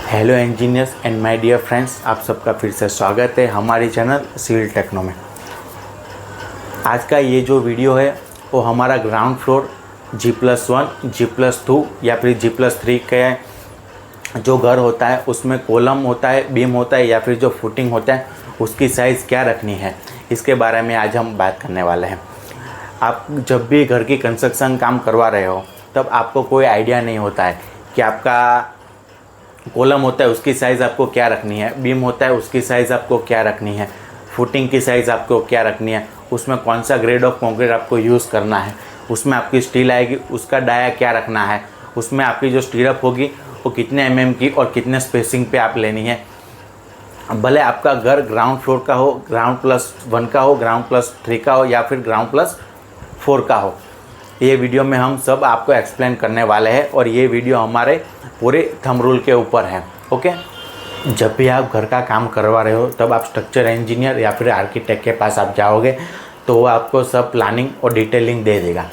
Hello engineers and my dear friends, आप सबका फिर से स्वागत है हमारे चैनल सिविल टेक्नो में। आज का ये जो वीडियो है वो हमारा ग्राउंड फ्लोर G+1, G+2 या फिर G+3 के जो घर होता है उसमें कॉलम होता है, बीम होता है या फिर जो फुटिंग होता है उसकी साइज़ क्या रखनी है, इसके बारे में आज हम बात करने वाले हैं। आप जब भी घर की कंस्ट्रक्शन काम करवा रहे हो तब आपको कोई आइडिया नहीं होता है कि आपका कॉलम होता है उसकी साइज़ आपको क्या रखनी है, बीम होता है उसकी साइज़ आपको क्या रखनी है, फुटिंग की साइज़ आपको क्या रखनी है, उसमें कौन सा ग्रेड ऑफ कंक्रीट आपको यूज़ करना है, उसमें आपकी स्टील आएगी उसका डाया क्या रखना है, उसमें आपकी जो स्टीरअप होगी वो कितने mm की और कितने स्पेसिंग पे आप लेनी है। भले आपका घर ग्राउंड फ्लोर का हो, ग्राउंड+1 का हो, ग्राउंड+3 का हो या फिर ग्राउंड+4 का हो, ये वीडियो में हम सब आपको एक्सप्लेन करने वाले हैं और ये वीडियो हमारे पूरे थंब रूल के ऊपर है। ओके, जब भी आप घर का काम करवा रहे हो तब आप स्ट्रक्चर इंजीनियर या फिर आर्किटेक्ट के पास आप जाओगे तो वो आपको सब प्लानिंग और डिटेलिंग दे देगा।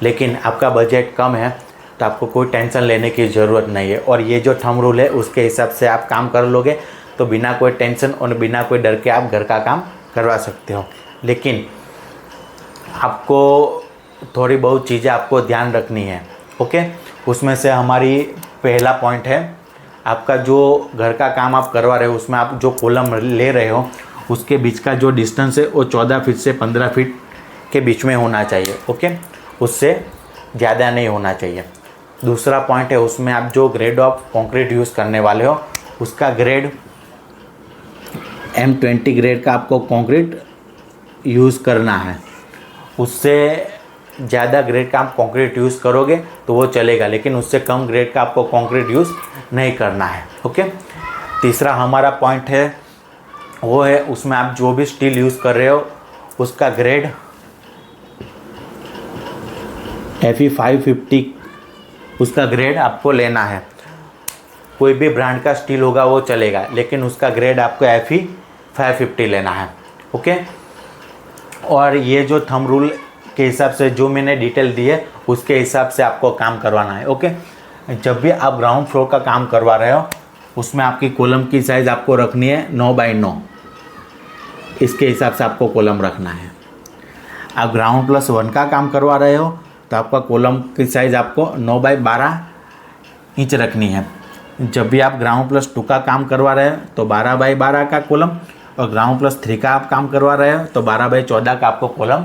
लेकिन आपका बजट कम है तो आपको कोई टेंशन लेने की ज़रूरत नहीं है और ये जो थंब रूल है उसके हिसाब से आप काम कर लोगे तो बिना कोई टेंशन और बिना कोई डर के आप घर का काम करवा सकते हो। लेकिन आपको थोड़ी बहुत चीज़ें आपको ध्यान रखनी है। ओके, उसमें से हमारी पहला पॉइंट है, आपका जो घर का काम आप करवा रहे हो उसमें आप जो कॉलम ले रहे हो उसके बीच का जो डिस्टेंस है वो 14 फीट से 15 फीट के बीच में होना चाहिए। ओके, उससे ज़्यादा नहीं होना चाहिए। दूसरा पॉइंट है, उसमें आप जो ग्रेड ऑफ कंक्रीट यूज़ करने वाले हो उसका ग्रेड M20 ग्रेड का आपको कंक्रीट यूज़ करना है। उससे ज़्यादा ग्रेड का आप कंक्रीट यूज़ करोगे तो वो चलेगा, लेकिन उससे कम ग्रेड का आपको कंक्रीट यूज़ नहीं करना है। ओके, तीसरा हमारा पॉइंट है वो है उसमें आप जो भी स्टील यूज़ कर रहे हो उसका ग्रेड Fe 550 उसका ग्रेड आपको लेना है। कोई भी ब्रांड का स्टील होगा वो चलेगा, लेकिन उसका ग्रेड आपको Fe 550 लेना है। ओके, और ये जो थंब रूल के हिसाब से जो मैंने डिटेल दी है उसके हिसाब से आपको काम करवाना है। ओके, जब भी आप ग्राउंड फ्लोर का काम करवा रहे हो उसमें आपकी कॉलम की साइज़ आपको रखनी है 9x9, इसके हिसाब से आपको कॉलम रखना है। आप ग्राउंड+1 का काम करवा रहे हो तो आपका कॉलम की साइज़ आपको 9x12 इंच रखनी है। जब भी आप ग्राउंड+2 का काम करवा रहे हो तो 12x12 का कॉलम, और ग्राउंड+3 का आप काम करवा रहे हो तो 12x14 का आपको कॉलम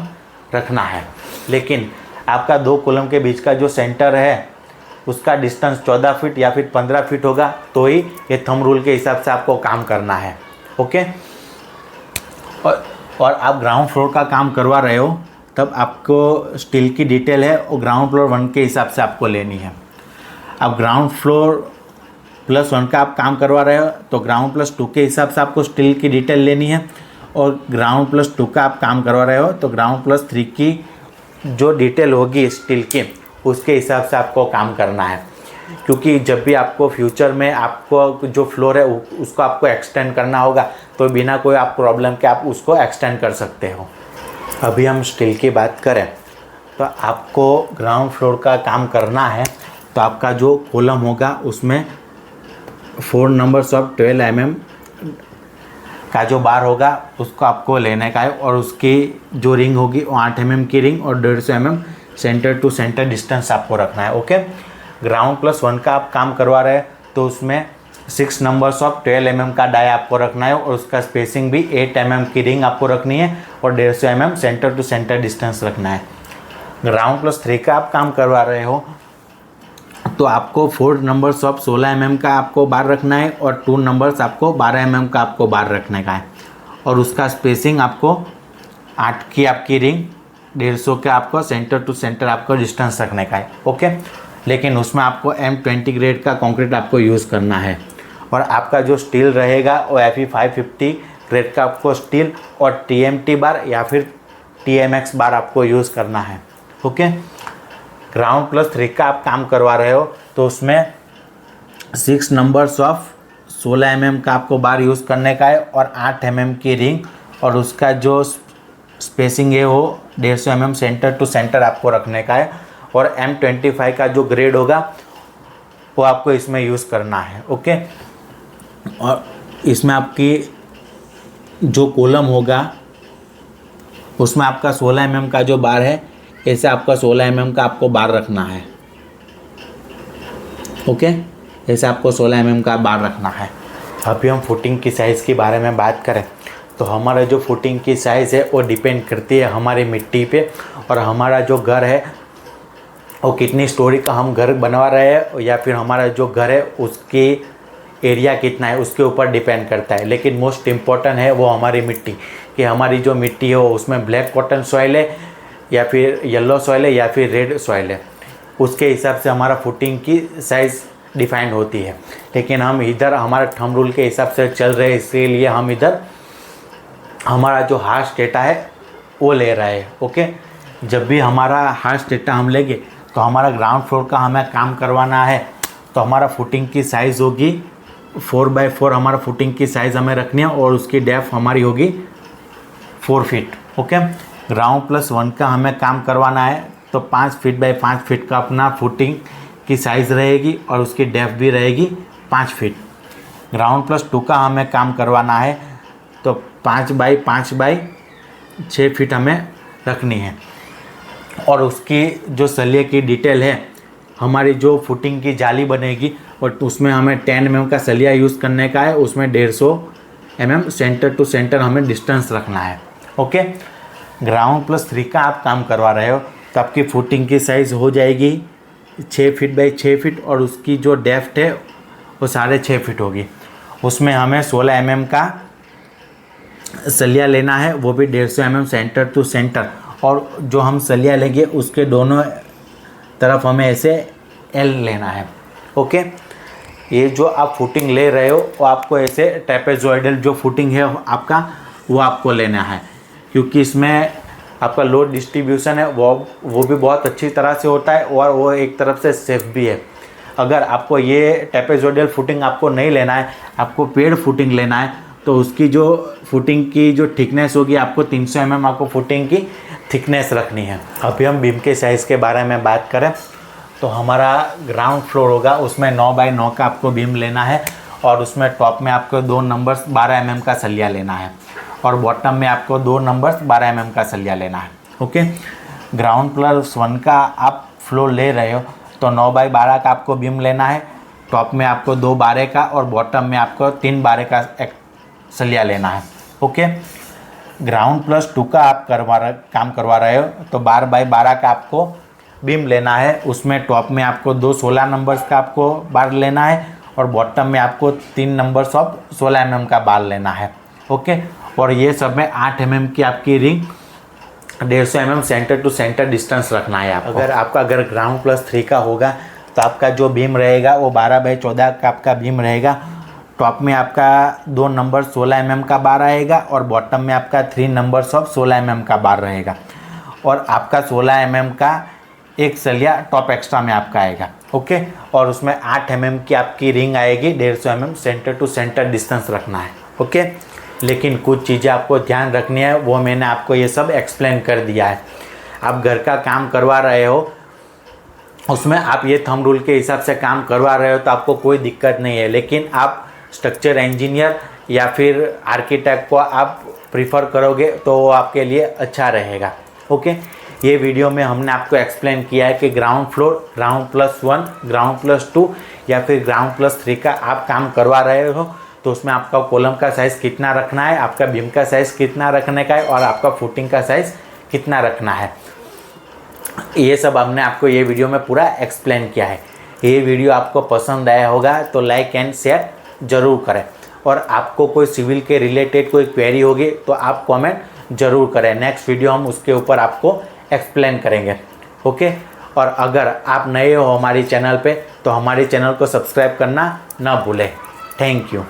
रखना है। लेकिन आपका दो कॉलम के बीच का जो सेंटर है उसका डिस्टेंस 14 फीट या फिर 15 फीट होगा तो ही ये थंब रूल के हिसाब से आपको काम करना है। ओके, और आप ग्राउंड फ्लोर का काम करवा रहे हो तब आपको स्टील की डिटेल है वो ग्राउंड+1 के हिसाब से आपको लेनी है। आप ग्राउंड+1 का आप काम करवा रहे हो तो ग्राउंड+2 के हिसाब से आपको स्टील की डिटेल लेनी है, और ग्राउंड+2 का आप काम करवा रहे हो तो ग्राउंड+3 की जो डिटेल होगी स्टील की उसके हिसाब से आपको काम करना है। क्योंकि जब भी आपको फ्यूचर में आपको जो फ्लोर है उसको आपको एक्सटेंड करना होगा तो बिना कोई आप प्रॉब्लम के आप उसको एक्सटेंड कर सकते हो। अभी हम स्टील की बात करें तो आपको ग्राउंड फ्लोर का काम करना है तो आपका जो कॉलम होगा उसमें 4 नंबर्स ऑफ 12 mm का जो बार होगा उसको आपको लेने का है, और उसकी जो रिंग होगी वो 8 mm की रिंग और 150 mm centre to centre distance आपको रखना है। ओके, ग्राउंड+1 का आप काम करवा रहे हैं तो उसमें 6 नंबर्स ऑफ 12 mm का डाया आपको रखना है, और उसका स्पेसिंग भी 8 mm की रिंग आपको रखनी है और 150 mm centre to centre distance रखना है। ग्राउंड+3 का आप काम करवा रहे हो तो आपको 4 नंबर्स ऑफ 16 mm का आपको बार रखना है और 2 नंबर्स आपको 12 mm का आपको बार रखने का है, और उसका स्पेसिंग आपको 8 की आपकी रिंग 150 का आपको सेंटर टू सेंटर आपको डिस्टेंस रखने का है। ओके, लेकिन उसमें आपको M20 ग्रेड का कंक्रीट आपको यूज़ करना है, और आपका जो स्टील रहेगा वो Fe 550 ग्रेड का आपको स्टील और TMT बार या फिर TMX बार आपको यूज़ करना है। ओके, ग्राउंड+3 का आप काम करवा रहे हो तो उसमें 6 नंबर्स ऑफ 16 mm का आपको बार यूज़ करने का है और 8 mm की रिंग, और उसका जो स्पेसिंग है वो 150 mm सेंटर टू सेंटर आपको रखने का है, और M25 का जो ग्रेड होगा वो आपको इसमें यूज़ करना है। ओके, और इसमें आपकी जो कॉलम होगा उसमें आपका 16 mm का जो बार है, ऐसे आपका 16 mm का आपको बार रखना है। ओके, ऐसे आपको 16 mm का बार रखना है। अभी हम फुटिंग की साइज़ के बारे में बात करें तो हमारा जो फुटिंग की साइज़ है वो डिपेंड करती है हमारी मिट्टी पे, और हमारा जो घर है वो कितनी स्टोरी का हम घर बनवा रहे हैं या फिर हमारा जो घर है उसकी एरिया कितना है उसके ऊपर डिपेंड करता है। लेकिन मोस्ट इम्पॉर्टेंट है वो हमारी मिट्टी, कि हमारी जो मिट्टी है वो उसमें ब्लैक कॉटन सॉइल है या फिर येलो सॉइल है या फिर रेड सॉइल है, उसके हिसाब से हमारा फुटिंग की साइज़ डिफाइंड होती है। लेकिन हम इधर हमारा थंब रूल के हिसाब से चल रहे हैं, इसीलिए हम इधर हमारा जो हार्श डेटा है वो ले रहे हैं। ओके, जब भी हमारा हार्श डेटा हम लेंगे तो हमारा ग्राउंड फ्लोर का हमें काम करवाना है, तो हमारा फुटिंग की साइज़ होगी 4x4 हमारा फुटिंग की साइज़ हमें रखनी है, और उसकी डेप्थ हमारी होगी 4 फीट। ओके, ग्राउंड प्लस 1 का हमें काम करवाना है तो 5 फीट बाय 5 फीट का अपना फुटिंग की साइज़ रहेगी और उसकी डेप्थ भी रहेगी 5 फीट। ग्राउंड प्लस 2 का हमें काम करवाना है तो 5 बाई 5 बाई 6 फीट हमें रखनी है, और उसकी जो सलिए की डिटेल है, हमारी जो फुटिंग की जाली बनेगी और उसमें हमें 10 mm का सलिया यूज़ करने का है, उसमें 150 mm सेंटर टू सेंटर हमें डिस्टेंस रखना है। ओके, ग्राउंड प्लस 3 का आप काम करवा रहे हो तो आपकी फुटिंग की साइज़ हो जाएगी 6 फीट बाई 6 फीट, और उसकी जो डेप्थ है वो 6.5 फीट होगी। उसमें हमें 16 mm का सलिया लेना है, वो भी 150 mm सेंटर टू सेंटर, और जो हम सलिया लेंगे उसके दोनों तरफ हमें ऐसे एल लेना है। ओके, ये जो आप फुटिंग ले रहे हो वो आपको ऐसे ट्रेपेजॉइडल जो फुटिंग है आपका वो आपको लेना है, क्योंकि इसमें आपका लोड डिस्ट्रीब्यूशन है वो भी बहुत अच्छी तरह से होता है और वो एक तरफ से सेफ भी है। अगर आपको ये ट्रेपेजॉइडल फुटिंग आपको नहीं लेना है, आपको पेड़ फुटिंग लेना है, तो उसकी जो फुटिंग की जो थिकनेस होगी आपको 300 mm आपको फुटिंग की थिकनेस रखनी है। अभी हम बीम के साइज़ के बारे में बात करें तो हमारा ग्राउंड फ्लोर होगा, उसमें 9 बाई 9 का आपको बीम लेना है, और उसमें टॉप में आपको 2 नंबर्स 12 mm का सलिया लेना है, और बॉटम में आपको 2 नंबर्स 12 mm का सलिया लेना है। ओके, ग्राउंड प्लस 1 का आप फ्लोर ले रहे हो तो 9 बाई 12 का आपको बीम लेना है, टॉप में आपको 2 12 का और बॉटम में आपको 3 12 का एक सलिया लेना है। ओके, ग्राउंड प्लस 2 का आप काम करवा रहे हो तो 12 बाई 12 का आपको बीम लेना है, उसमें टॉप में आपको 2 16 नंबर्स का आपको बार लेना है, और बॉटम में आपको 3 नंबर्स ऑफ 16 mm का बार लेना है। ओके, और ये सब में 8 mm की आपकी ring 150 mm centre to centre distance रखना है आपको। अगर ग्राउंड प्लस 3 का होगा तो आपका जो बीम रहेगा वो 12 बाई 14 का आपका बीम रहेगा, टॉप में आपका 2 नंबर 16 mm का बार आएगा, और बॉटम में आपका 3 नंबर्स ऑफ 16 mm का बार रहेगा, और आपका 16 mm का एक सलिया टॉप एक्स्ट्रा में आपका आएगा। ओके, और उसमें 8 mm की आपकी रिंग आएगी, 150 mm centre to centre distance रखना है। ओके, लेकिन कुछ चीज़ें आपको ध्यान रखनी है, वो मैंने आपको ये सब एक्सप्लेन कर दिया है। आप घर का काम करवा रहे हो उसमें आप ये थंब रूल के हिसाब से काम करवा रहे हो तो आपको कोई दिक्कत नहीं है, लेकिन आप स्ट्रक्चर इंजीनियर या फिर आर्किटेक्ट को आप प्रीफर करोगे तो वो आपके लिए अच्छा रहेगा। ओके, ये वीडियो में हमने आपको एक्सप्लेन किया है कि ground floor, ground plus 1, ground plus 2 या फिर ग्राउंड प्लस 3 का आप काम करवा रहे हो तो उसमें आपका कॉलम का साइज़ कितना रखना है, आपका बीम का साइज़ कितना रखने का है, और आपका फुटिंग का साइज़ कितना रखना है। ये सब हमने आपको ये वीडियो में पूरा एक्सप्लेन किया है। ये वीडियो आपको पसंद आया होगा तो लाइक एंड शेयर ज़रूर करें, और आपको कोई सिविल के रिलेटेड कोई क्वेरी होगी तो आप कमेंट ज़रूर करें। नेक्स्ट वीडियो हम उसके ऊपर आपको एक्सप्लेन करेंगे। ओके, और अगर आप नए हो हमारी चैनल पे तो हमारे चैनल को सब्सक्राइब करना ना भूलें। Thank you.